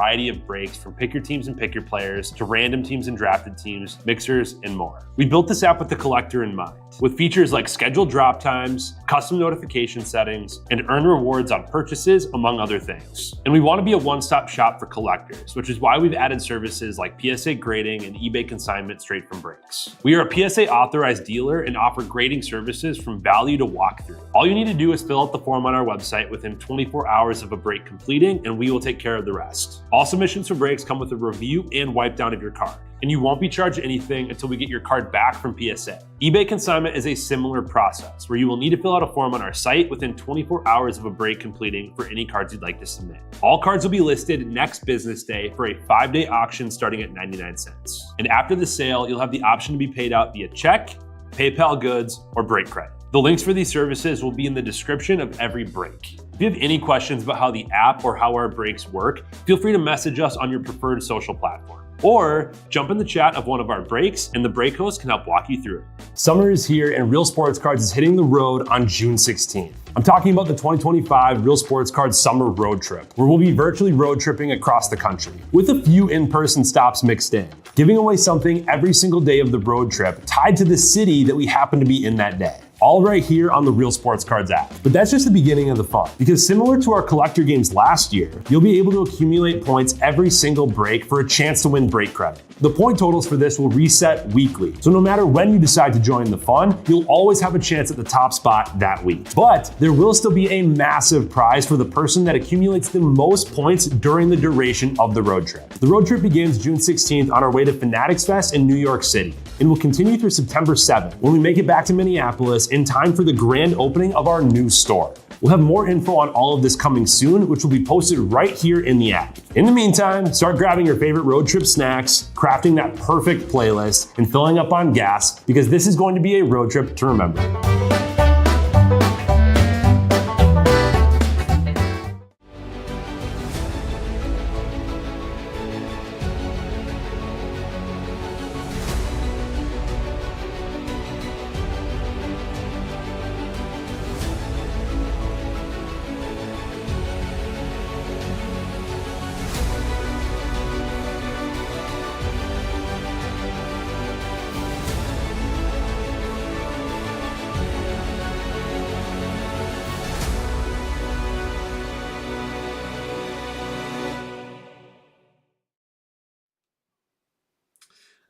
variety of breaks from pick your teams and pick your players to random teams and drafted teams, mixers, and more. We built this app with the collector in mind, with features like scheduled drop times, custom notification settings, and earn rewards on purchases, among other things. And we want to be a one-stop shop for collectors, which is why we've added services like PSA grading and eBay consignment straight from breaks. We are a PSA authorized dealer and offer grading services from value to walkthrough. All you need to do is fill out the form on our website within 24 hours of a break completing, and we will take care of the rest. All submissions for breaks come with a review and wipe down of your card, and you won't be charged anything until we get your card back from PSA. eBay consignment is a similar process where you will need to fill out a form on our site within 24 hours of a break completing for any cards you'd like to submit. All cards will be listed next business day for a 5-day auction starting at 99 cents. And after the sale, you'll have the option to be paid out via check, PayPal goods, or break credit. The links for these services will be in the description of every break. If you have any questions about how the app or how our breaks work, feel free to message us on your preferred social platform. Or jump in the chat of one of our breaks and the break host can help walk you through it. Summer is here and Real Sports Cards is hitting the road on June 16th. I'm talking about the 2025 Real Sports Cards Summer Road Trip, where we'll be virtually road tripping across the country, with a few in-person stops mixed in, giving away something every single day of the road trip tied to the city that we happen to be in that day. All right here on the Real Sports Cards app. But that's just the beginning of the fun, because similar to our collector games last year, you'll be able to accumulate points every single break for a chance to win break credit. The point totals for this will reset weekly, so no matter when you decide to join the fun, you'll always have a chance at the top spot that week. But there will still be a massive prize for the person that accumulates the most points during the duration of the road trip. The road trip begins June 16th on our way to FANATICS Fest in New York City, and will continue through September 7th when we make it back to Minneapolis in time for the grand opening of our new store. We'll have more info on all of this coming soon, which will be posted right here in the app. In the meantime, start grabbing your favorite road trip snacks, crafting that perfect playlist, and filling up on gas, because this is going to be a road trip to remember.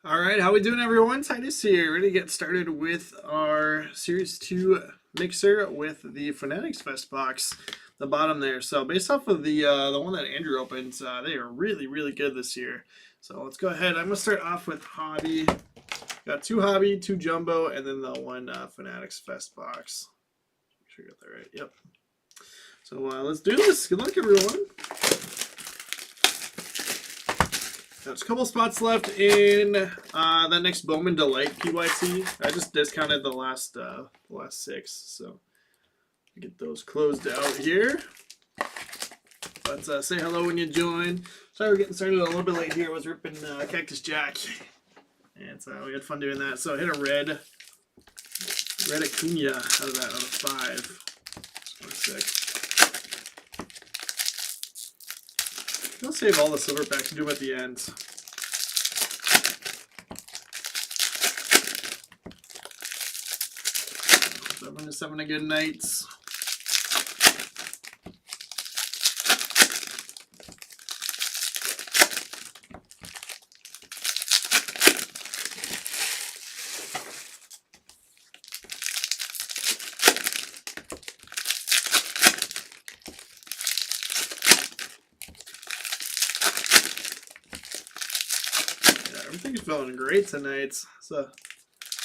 All right, how we doing, everyone? Titus here, ready to get started with our Series 2 mixer with the FANATICS Fest box, the bottom there. So based off of the one that Andrew opened, they are really, really good this year. So let's go ahead. I'm going to start off with Hobby. Got 2 Hobby, 2 Jumbo, and then the 1 FANATICS Fest box. Make sure I got that right. Yep. So let's do this. Good luck, everyone. There's a couple spots left in that next Bowman Delight PYT. I just discounted the last 6, so get those closed out here. But say hello when you join. Sorry we're getting started a little bit late here. I was ripping Cactus Jack, and so we had fun doing that. So I hit a red Acuna out of 5. So sick. I'll save all the silver packs and do them at the end. 7 good nights. Everything's feeling great tonight. It's a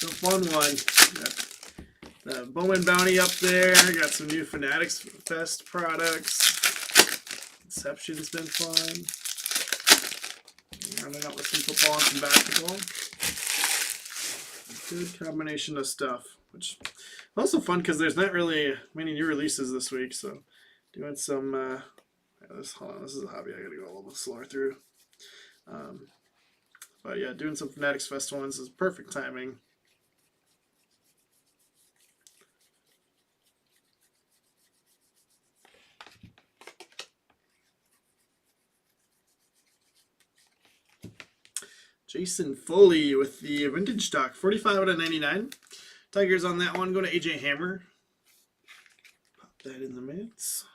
fun one. Got the Bowman Bounty up there. Got some new FANATICS Fest products. Inception's been fun. Rounding out with some football and some basketball. Good combination of stuff. Which is also fun because there's not really many new releases this week. So doing some. Hold on, this is a hobby I gotta go a little bit slower through. But yeah, doing some FANATICS Fest ones is perfect timing. Jason Foley with the vintage stock, 45 out of 99. Tigers on that one. Going to AJ Hammer. Pop that in the mix.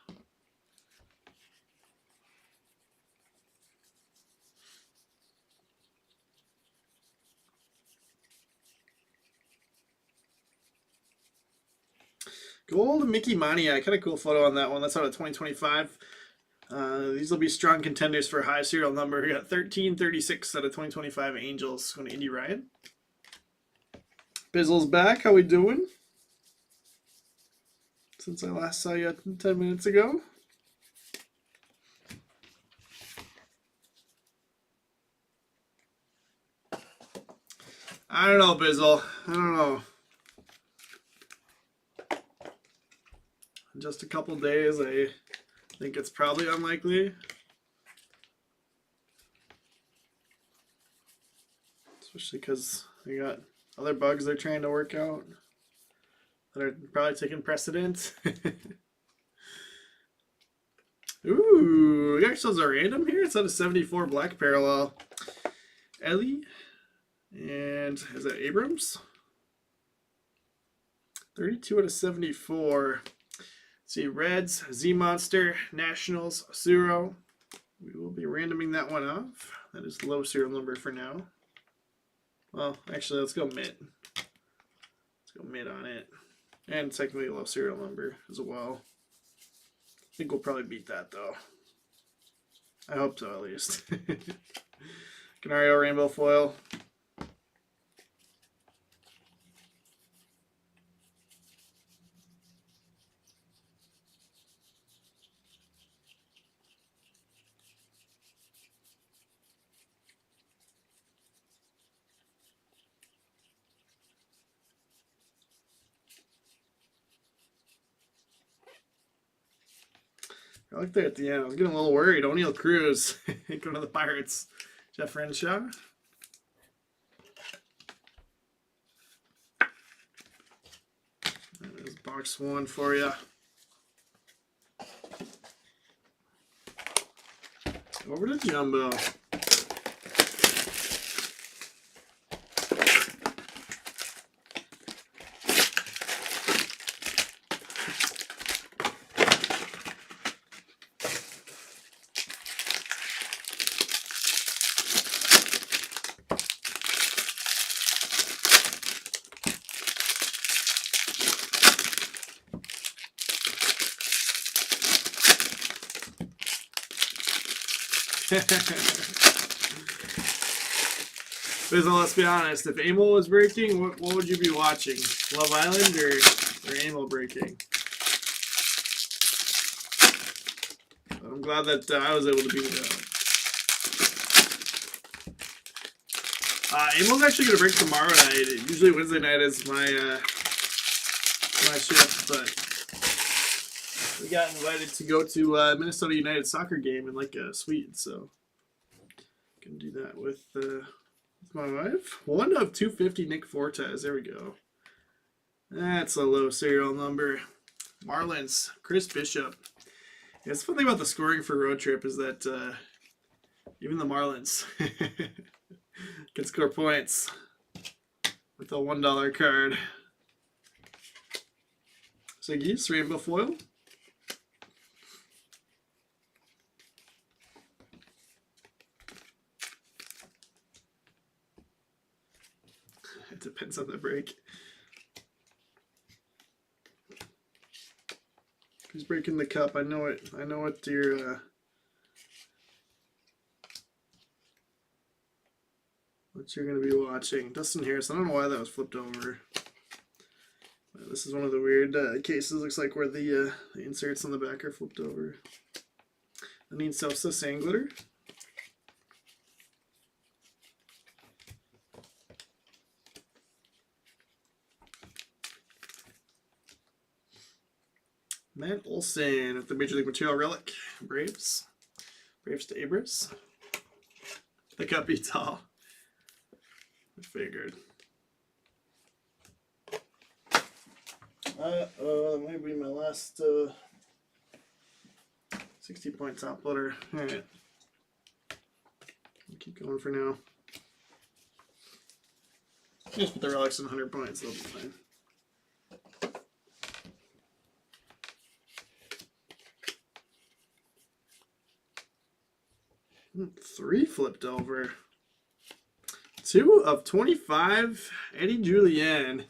Gold Mickey Mania. Kind of cool photo on that one. That's out of 2025. These will be strong contenders for a high serial number. We got 1336 out of 2025 Angels. Going to Indy Ryan. Bizzle's back. How we doing? Since I last saw you 10 minutes ago. I don't know, Bizzle. I don't know. In just a couple days, I think it's probably unlikely. Especially because I got other bugs they're trying to work out that are probably taking precedence. Ooh, we actually has a random here. It's out of 74 black parallel. Ellie. And is that Abrams? 32 out of 74. Let's see, Reds, Z Monster, Nationals, Suro. We will be randoming that one off. That is low serial number for now. Well, actually, let's go mid. Let's go mid on it. And technically low serial number as well. I think we'll probably beat that, though. I hope so, at least. Canario Rainbow Foil. I like that at the end. I was getting a little worried. O'Neal Cruz going to the Pirates. Jeff Renshaw. That is box one for you. Over to Jumbo. Bizzle, let's be honest. If Emil was breaking, what would you be watching? Love Island or Emil breaking? I'm glad that I was able to beat it out. Emil's actually going to break tomorrow night. Usually Wednesday night is my my shift, but we got invited to go to Minnesota United soccer game in like a suite, so can do that with my wife. 1 of 250 Nick Fortes. There we go. That's a low serial number. Marlins, Chris Bishop. Yeah, it's the fun thing about the scoring for Road Trip is that even the Marlins can score points with a $1 card. Siggy's Rainbow Foil. It depends on the break. Who's breaking the cup? I know it. I know what your what you're gonna be watching. Dustin Harris. I don't know why that was flipped over. This is one of the weird cases. Looks like where the inserts on the back are flipped over. Anin Sosa Sangler. Matt Olson with the Major League Material Relic. Braves. Braves to Abrams. The cup beats all. I figured. That might be my last 60-point top loader. Alright. Keep going for now. Just put the relics in 100 points, they'll be fine. Three flipped over. 2 of 25. Eddie Julian.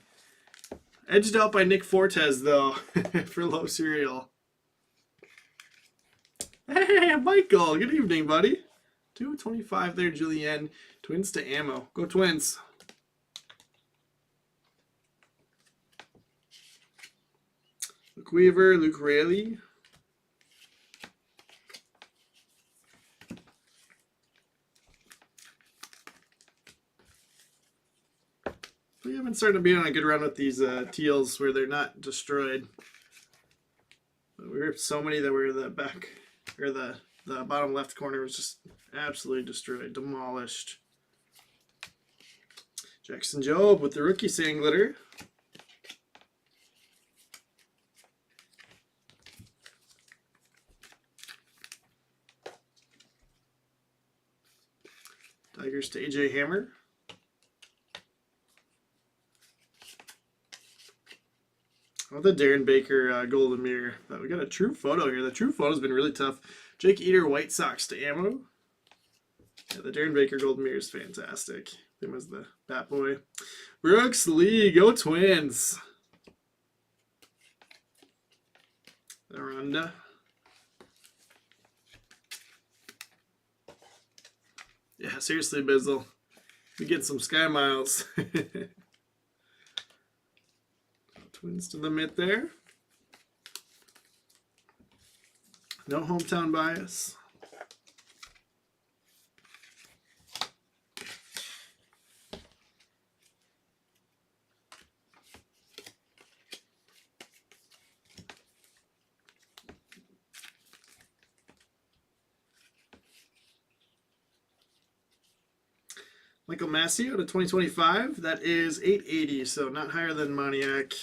Edged out by Nick Fortes, though, for low cereal. Hey, Michael. Good evening, buddy. 2 of 25 there, Julian. Twins to ammo. Go Twins. Luke Weaver, Luke Rayleigh. We haven't started to be on a good run with these teals where they're not destroyed. But we ripped so many that were the back, or the bottom left corner was just absolutely destroyed, demolished. Jackson Jobe with the rookie sand glitter. Tigers to AJ Hammer. Oh, the Darren Baker Golden Mirror. But we got a true photo here. The true photo's been really tough. Jake Eater White Sox to ammo. Yeah, the Darren Baker Golden Mirror is fantastic. Him as the bat boy. Brooks Lee, go Twins. Aranda. Yeah, seriously, Bizzle. We get some Sky Miles. Twins to the mid there. No hometown bias. Michael Massey out of 2025. That is 880, so not higher than Moniak.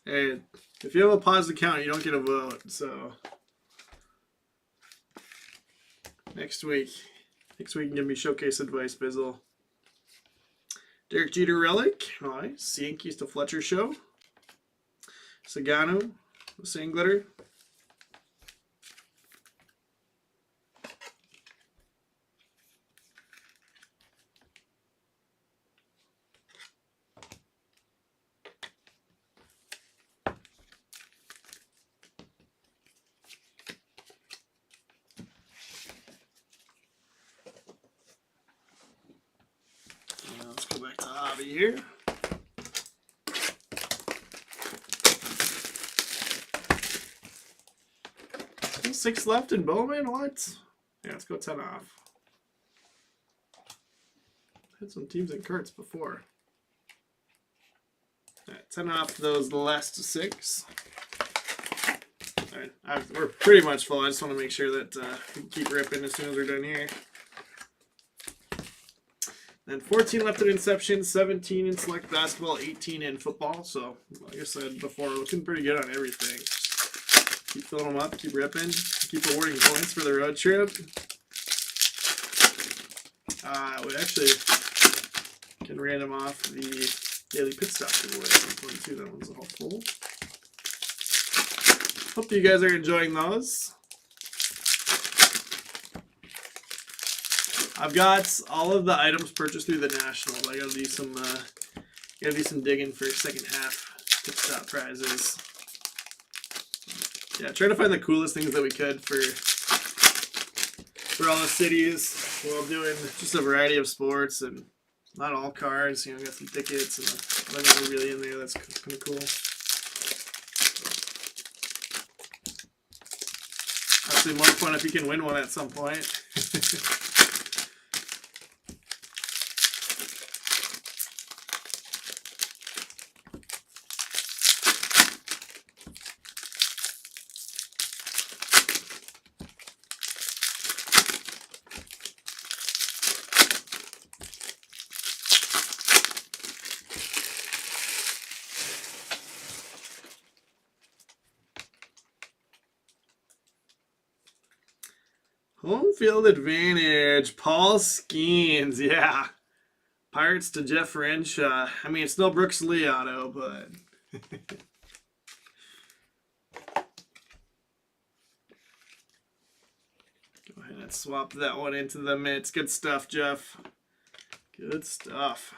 Hey, if you have a paused account, you don't get a vote, so next week you can give me showcase advice, Bizzle. Derek Jeter Relic, nice. Yankees to Fletcher Show. Sagano, the sand glitter. Let's go back to hobby here. Still 6 left in Bowman. What? Yeah, let's go 10 off. Had some teams in carts before. All right, 10 off those last 6. All right, we're pretty much full. I just want to make sure that we can keep ripping as soon as we're done here. And 14 left in Inception, 17 in Select Basketball, 18 in Football. So, like I said before, looking pretty good on everything. Keep filling them up, keep ripping, keep awarding points for the road trip. We actually can random off the Daily Pit Stop giveaway at some point too. That one's all full. Hope you guys are enjoying those. I've got all of the items purchased through the National. I gotta do some digging for second half Pit Stop prizes. Yeah, try to find the coolest things that we could for all the cities while doing just a variety of sports and not all cars. You know, got some tickets and nothing really in there that's kind of cool. Actually, more fun if you can win one at some point. Home field advantage. Paul Skeens. Yeah. Pirates to Jeff Renshaw. I mean, it's no Brooks Lee auto, but... Go ahead and swap that one into the mitts. Good stuff, Jeff. Good stuff.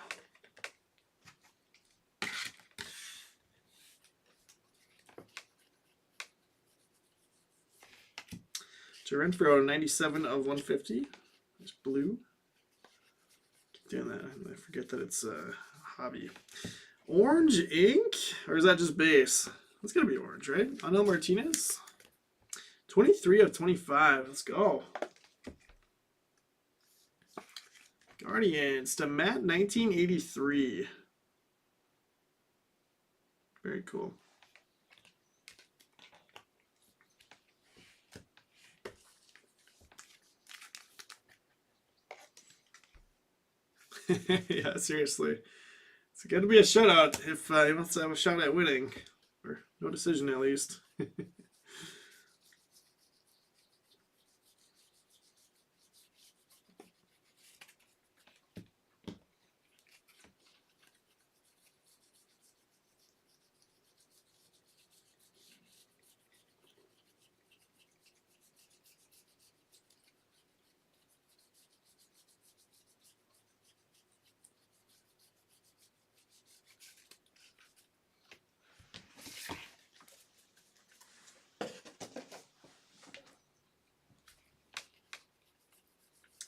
Renfro, 97 of 150. It's blue. Keep doing that. I forget that it's a hobby. Orange ink? Or is that just base? It's going to be orange, right? Anel Martinez. 23 of 25. Let's go. Guardians to Matt, 1983. Very cool. Yeah, seriously. It's got to be a shutout if he wants to have a shot at winning. Or no decision, at least.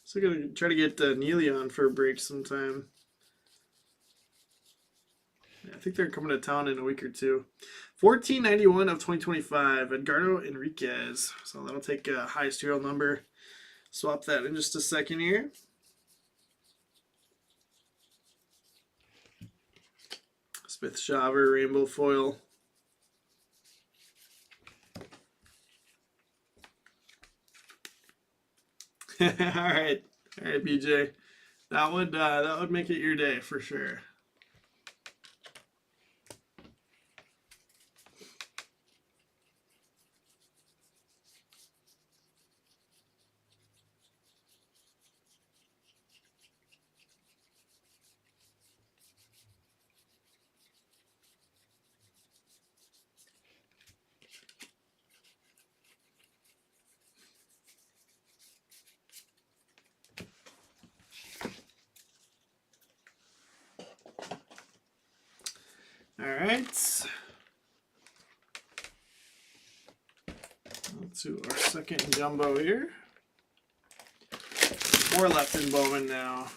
So I'm gonna try to get Neely on for a break sometime. Yeah, I think they're coming to town in a week or two. 1491 of 2025, Edgardo Enriquez. So that'll take a highest serial number. Swap that in just a second here. Smith Shaver, rainbow foil. All right, BJ. That would make it your day for sure. All right. On to our second jumbo here. 4 left in Bowman now.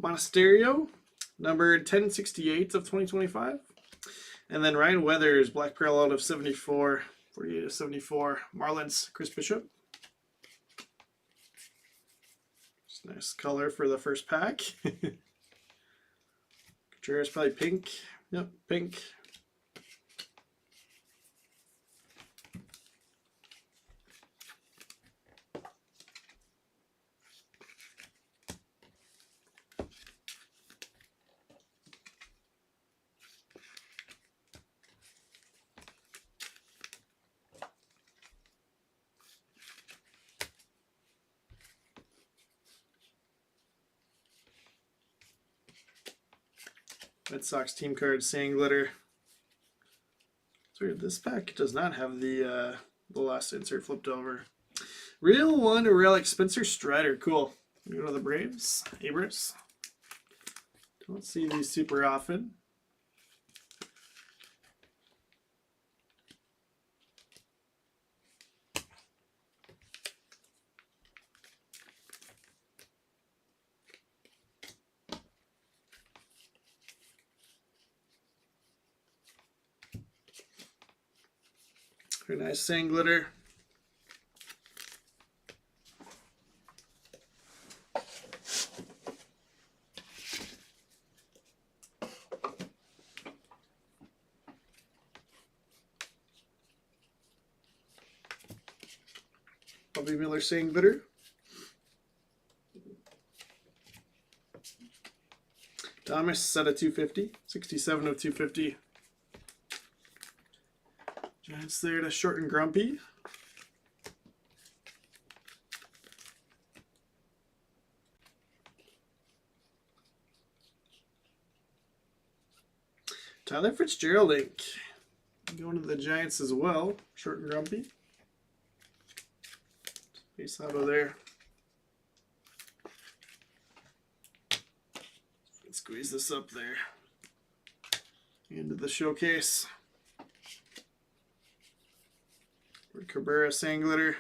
Monasterio, number 1068 of 2025. And then Ryan Weathers, black pearl out of 74, 48 of 74. Marlins, Chris Bishop. Just nice color for the first pack. Contreras probably pink. Yep, pink. Red Sox team card, sand glitter. Sorry, this pack does not have the The last insert flipped over. Real one relic Spencer Strider. Cool. Go to the Braves. Abras. Don't see these super often. Very nice sand glitter. Bobby Miller sand glitter. Thomas set of 250. 67 of 250. Giants there to Short and Grumpy. Tyler Fitzgerald ink. Going to the Giants as well. Short and Grumpy. Base auto there. Let's squeeze this up there. Into the showcase. Cabrera sand glitter.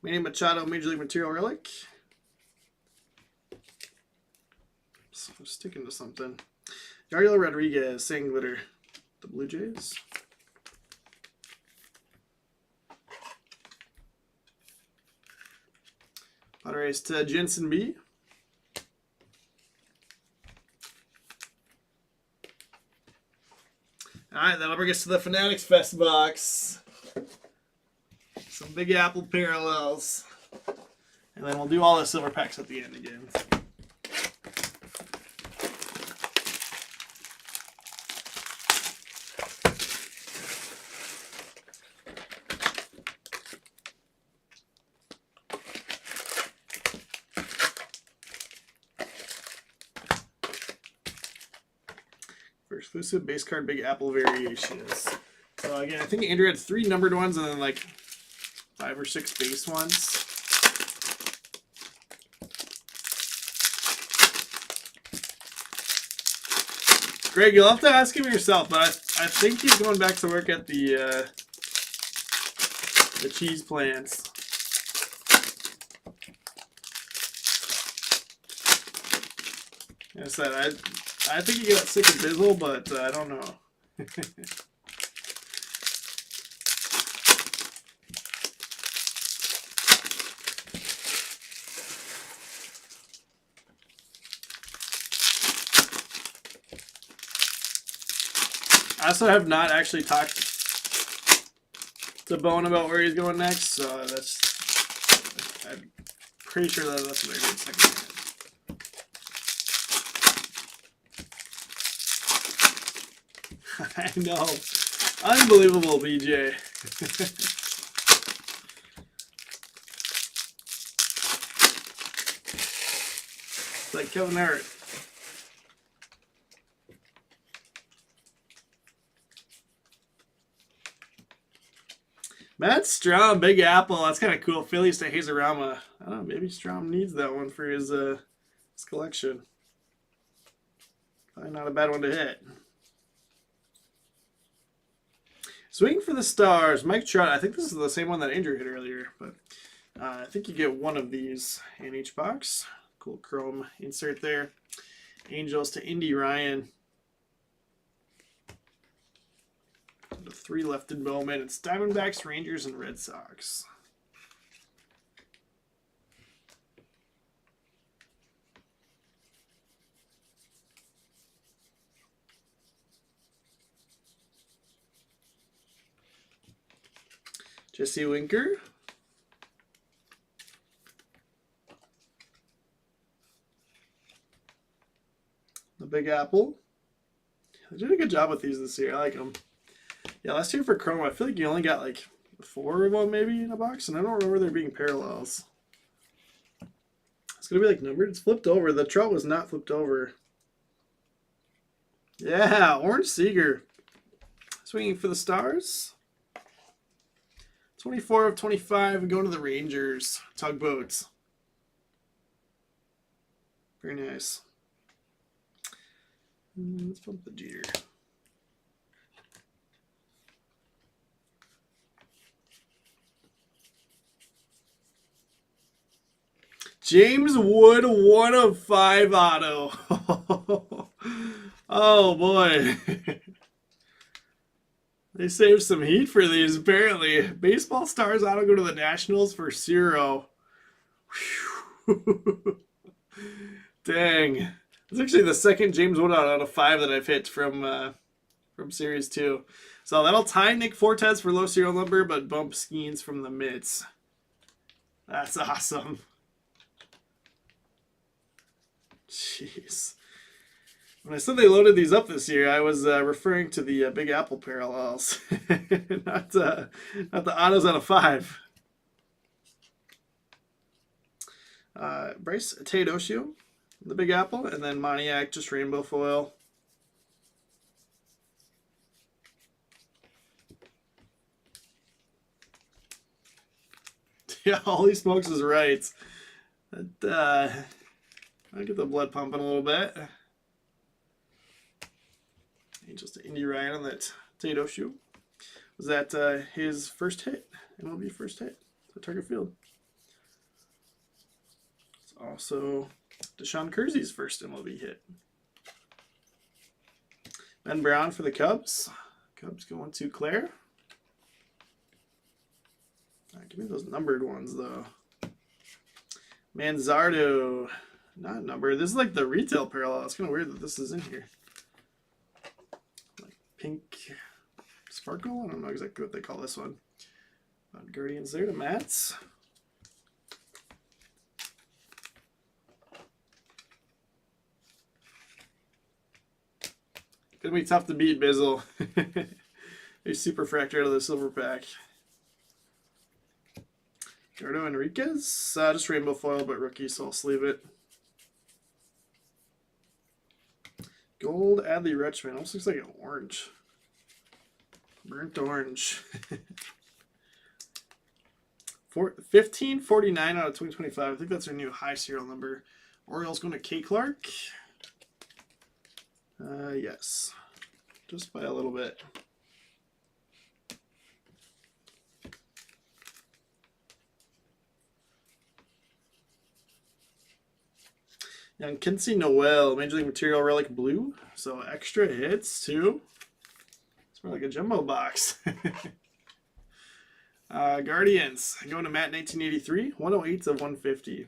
Manny Machado Major League Material relic. So I'm sticking to something. Yariel Rodriguez sand glitter. The Blue Jays. Padres to Jensen B. Alright, that'll bring us to the Fanatics Fest box. Some Big Apple parallels. And then we'll do all the silver packs at the end again. For exclusive base card Big Apple variations. So again, I think Andrew had 3 numbered ones and then like 5 or 6 base ones. Greg, you'll have to ask him yourself, but I think he's going back to work at the cheese plants. Like I said, I think he got sick of Bizzle, but I don't know. I also have not actually talked to Bone about where he's going next, so I'm pretty sure that's what I did second. I know. Unbelievable, BJ. It's like Kevin Hart. Matt Strom, Big Apple. That's kind of cool. Phillies to Hazarama. I don't know. Maybe Strom needs that one for his collection. Probably not a bad one to hit. Swing for the Stars. Mike Trout. I think this is the same one that Andrew hit earlier, but I think you get one of these in each box. Cool chrome insert there. Angels to Indy Ryan. The 3 left in Bowman. It's Diamondbacks, Rangers, and Red Sox. Jesse Winker. The Big Apple. They did a good job with these this year. I like them. Yeah, last year for Chrome, I feel like you only got like 4 of them maybe in a box, and I don't remember there being parallels. gonna be like numbered. It's flipped over. The trout was not flipped over. Yeah, Orange Seager. Swinging for the Stars. 24 of 25. Going to the Rangers. Tugboats. Very nice. Let's pump the Jeter. James Wood, 1 of 5 auto. Oh boy. They saved some heat for these, apparently. Baseball Stars auto go to the Nationals for 0. Dang. It's actually the second James Wood out of 5 that I've hit from Series 2. So that'll tie Nick Fortes for low serial number, but bump Skeens from the mitts. That's awesome. Jeez. When I said they loaded these up this year, I was referring to the Big Apple parallels, not the autos out of 5. Bryce Teodosio, the Big Apple, and then Moniak, just rainbow foil. Yeah, holy smokes is right. I'll get the blood pumping a little bit. Just Indy Ryan on that Tato shoe. Was that his first hit? MLB first hit at Target Field. It's also Deshaun Kersey's first MLB hit. Ben Brown for the Cubs. Cubs going to Claire. Right, give me those numbered ones though. Manzardo, not numbered. This is like the retail parallel. It's kind of weird that this is in here. Like pink sparkle. I don't know exactly what they call this one. Guardians there to Mats. Gonna be tough to beat, Bizzle. A super fractor out of the silver pack. Gerardo Enriquez, just rainbow foil, but rookie, so I'll sleeve it. Gold Adley Rutschman, almost looks like an orange. Burnt orange. 1549 out of 2025. I think that's our new high serial number. Orioles going to K. Clark. Yes, just by a little bit. Young Kinsey Noel, Major League Material Relic Blue. So extra hits too. It's more like a jumbo box. Guardians, going to Matt 1983, 108 of 150.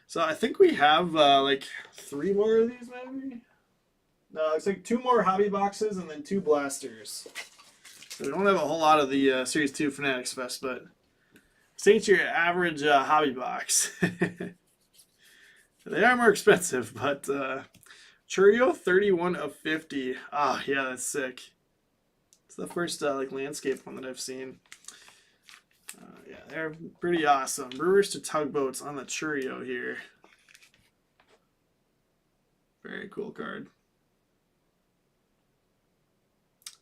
So I think we have like 3 more of these maybe. No, it's like 2 more hobby boxes and then 2 blasters. So we don't have a whole lot of the Series 2 Fanatics Fest, but this ain't your average hobby box. They are more expensive, but Churio 31 of 50. Ah, yeah, that's sick. It's the first like landscape one that I've seen. Yeah, they're pretty awesome. Brewers to Tugboats on the Churio here. Very cool card.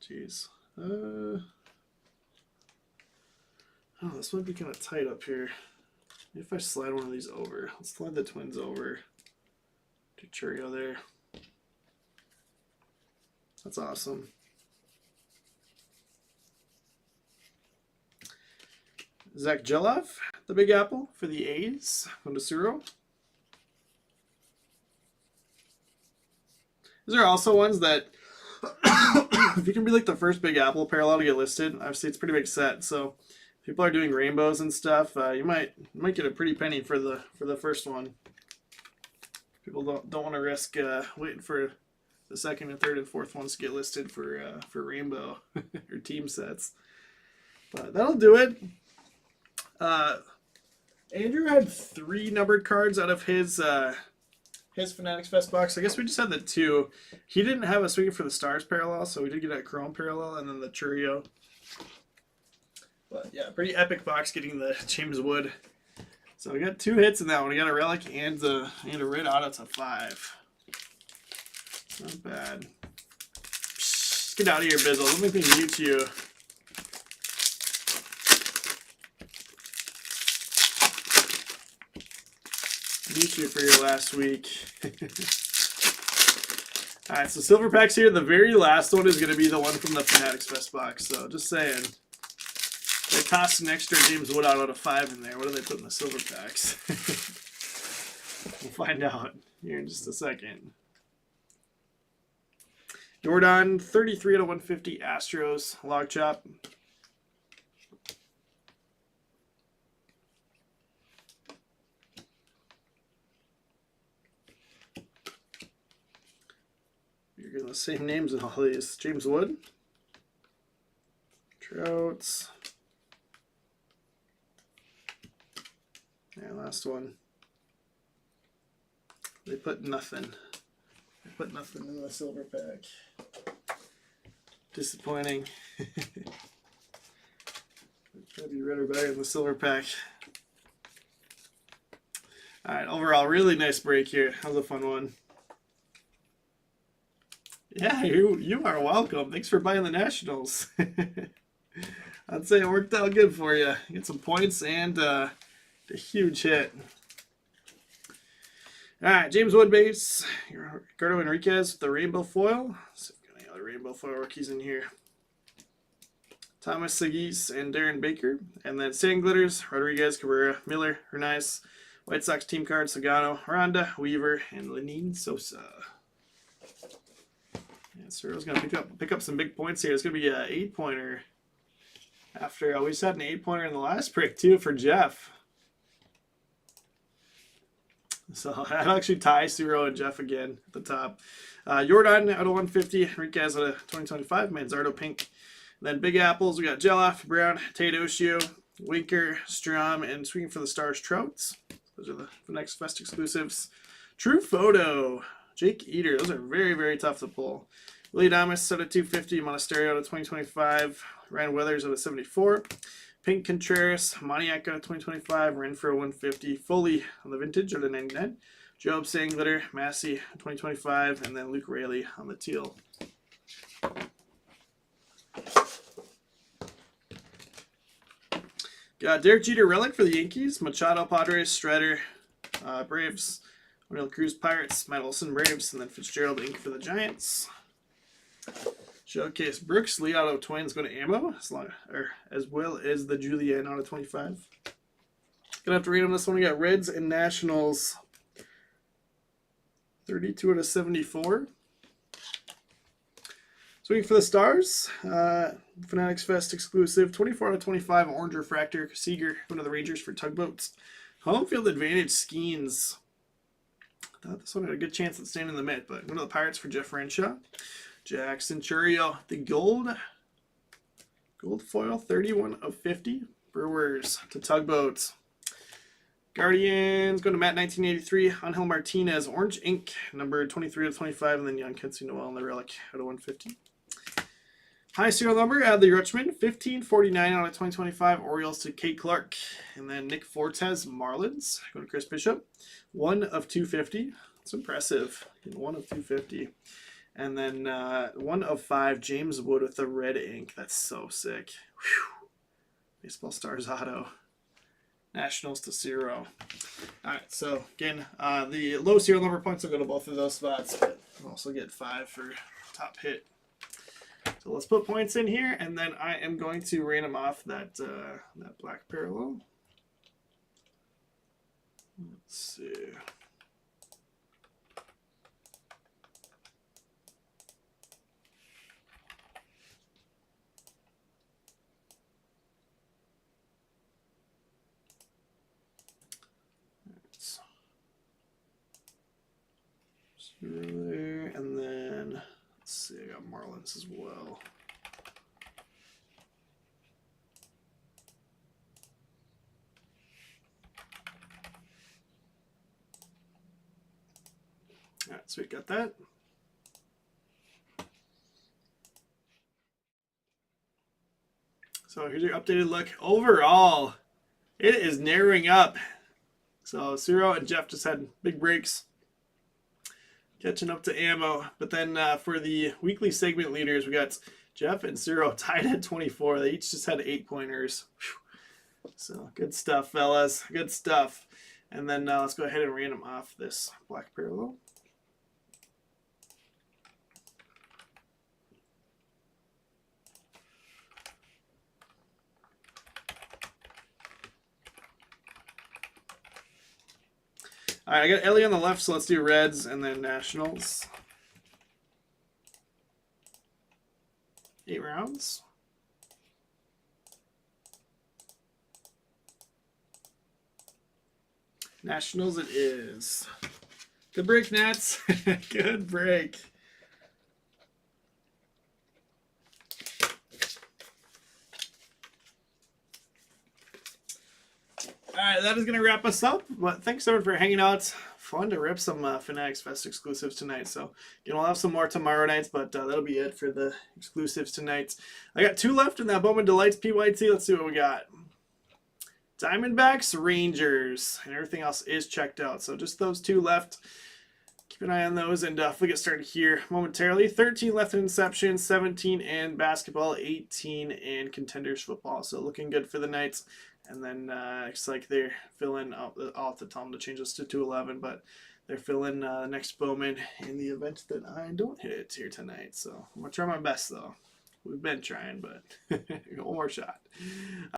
Jeez. Oh, this might be kind of tight up here. Maybe if I slide one of these over. Let's slide the Twins over to Churio there. That's awesome. Zach Geloff, the Big Apple for the A's. Mondosuro. These are also ones that, if you can be like the first Big Apple parallel to get listed, obviously it's a pretty big set. So people are doing rainbows and stuff. You might get a pretty penny for the first one. People don't want to risk waiting for the second and third and fourth ones to get listed for rainbow or team sets. But that'll do it. Andrew had 3 numbered cards out of his Fanatics Fest box. I guess we just had the 2. He didn't have a Swinging for the Stars parallel, so we did get a Chrome parallel and then the Churio. But yeah, pretty epic box getting the James Wood. So we got 2 hits in that one. We got a relic and a red auto to 5. Not bad. Psh, get out of here, Bizzle. Don't make me mute you. Mute you for your last week. Alright, so silver packs here. The very last one is going to be the one from the Fanatics Fest box. So just saying. They tossed an extra James Wood out of 5 in there. What do they put in the silver packs? We'll find out here in just a second. Jordan, 33 out of 150 Astros. Log chop. You're getting the same names in all these. James Wood. Trouts. And last one. They put nothing. They put nothing in the silver pack. Disappointing. Gotta be red or better in the silver pack. Alright, overall, really nice break here. That was a fun one. Yeah, you are welcome. Thanks for buying the Nationals. I'd say it worked out good for you. Get some points and a huge hit. All right, James Wood base. Ricardo Enriquez with the rainbow foil. Let's see if we got any other rainbow foil rookies in here. Thomas Segis and Darren Baker. And then Sand Glitters, Rodriguez, Cabrera, Miller, Hernais, White Sox team card, Sagano, Ronda, Weaver, and Lenine Sosa. Yeah, Cyril's going to pick up some big points here. It's going to be an 8-pointer. After we just had an 8-pointer in the last break, too, for Jeff. So that'll actually tie Ciro and Jeff again at the top. Jordan out of 150, Enriquez out of 2025, Manzardo pink. And then Big Apples, we got Geloff, Brown, Teodosio, Winker, Strom, and Swinging for the Stars Trouts. Those are the next Fest exclusives. True Photo, Jake Eater. Those are very, very tough to pull. Willie Adames out of 250, Monasterio out of 2025, Ryan Weathers out of 74. Pink Contreras, Moniak out of 2025, Renfro 150, Foley on the vintage out of 99, Job Sand Glitter, Massey 2025, and then Luke Rayleigh on the teal. Got Derek Jeter relic for the Yankees, Machado Padres, Strider Braves, O'Neill Cruz Pirates, Matt Olson Braves, and then Fitzgerald ink for the Giants. Showcase Brooks Lee out of Twins going to ammo, as well as the Julian out of 25. Gonna have to read them this one. We got Reds and Nationals. 32 out of 74. Swinging for the Stars. Fanatics Fest exclusive. 24 out of 25. Orange Refractor. Seager going to the Rangers for Tugboats. Home field advantage Skeens. I thought this one had a good chance at staying in the mid, but going to the Pirates for Jeff Renshaw. Jackson Churio, the gold foil, 31 of 50. Brewers to Tugboats. Guardians going to Matt 1983. Angel Martinez, orange ink, number 23 of 25, and then Young Kenzie Noel on the relic out of 150. High serial number, Adley Rutschman, 1549 out of 2025. Orioles to Kate Clark, and then Nick Fortes, Marlins going to Chris Bishop, 1 of 250. That's impressive. 1 of 250. And then 1 of 5, James Wood with the red ink. That's so sick. Whew. Baseball Stars auto. Nationals to 0. All right, so again, the low serial number points will go to both of those spots, but we'll also get 5 for top hit. So let's put points in here, and then I am going to random off that black parallel. Let's see. There, and then let's see, I got Marlins as well. All right, so we got that. So here's your updated look. Overall, it is narrowing up So Ciro and Jeff just had big breaks, catching up to ammo. But then for the weekly segment leaders, we got Jeff and Ciro tied at 24. They each just had 8-pointers. So good stuff, fellas. Good stuff. And then let's go ahead and random off this black parallel. All right, I got Ellie on the left, so let's do Reds and then Nationals. 8 rounds. Nationals it is. Good break, Nats. Good break. All right, that is going to wrap us up. But thanks, everyone, for hanging out. Fun to rip some Fanatics Fest exclusives tonight. So, we'll have some more tomorrow nights, but that'll be it for the exclusives tonight. I got 2 left in that Bowman Delights PYT. Let's see what we got. Diamondbacks, Rangers, and everything else is checked out. So just those 2 left. Keep an eye on those, and if we get started here momentarily. 13 left in Inception, 17 in basketball, 18 in Contenders football. So looking good for the Knights. And then looks like they're filling out. I'll have to tell them to change this to 211, but they're filling the next Bowman in the event that I don't hit here tonight. So I'm going to try my best, though. We've been trying, but one more shot.